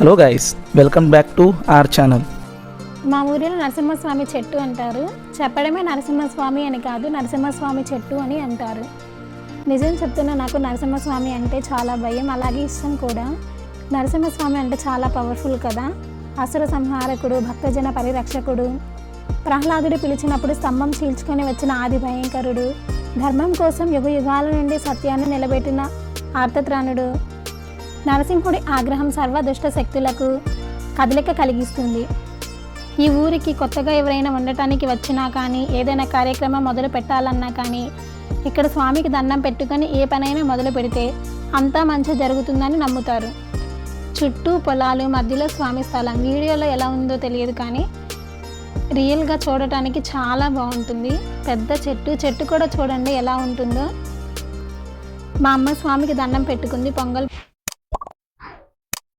Hello guys, welcome back to our channel. మా ఊరిలో నరసింహస్వామి చెట్టు అంటారు. చెప్పడమే నరసింహస్వామి అని కాదు, నరసింహస్వామి చెట్టు అని అంటారు. నిజం చెప్తున్నా, నాకు నరసింహస్వామి అంటే చాలా భయం, అలాగే ఇష్టం కూడా. నరసింహస్వామి అంటే చాలా పవర్ఫుల్ కదా. అసుర సంహారకుడు, భక్తజన పరిరక్షకుడు, ప్రహ్లాదుడు పిలిచినప్పుడు స్తంభం చీల్చుకొని వచ్చిన ఆది భయంకరుడు, ధర్మం కోసం యుగ యుగాల నుండి సత్యాన్ని నిలబెట్టిన ఆర్తత్రాణుడు. నరసింహుడి ఆగ్రహం సర్వ దుష్ట శక్తులకు కదలిక కలిగిస్తుంది. ఈ ఊరికి కొత్తగా ఎవరైనా ఉండటానికి వచ్చినా కానీ, ఏదైనా కార్యక్రమం మొదలు పెట్టాలన్నా కానీ, ఇక్కడ స్వామికి దండం పెట్టుకొని ఏ పనైనా మొదలు పెడితే అంతా మంచి జరుగుతుందని నమ్ముతారు. చుట్టూ పొలాలు, మధ్యలో స్వామి స్థలం. వీడియోలో ఎలా ఉందో తెలియదు కానీ రియల్గా చూడటానికి చాలా బాగుంటుంది. పెద్ద చెట్టు కూడా చూడండి ఎలా ఉంటుందో. మా అమ్మ స్వామికి దండం పెట్టుకుంది. పొంగల్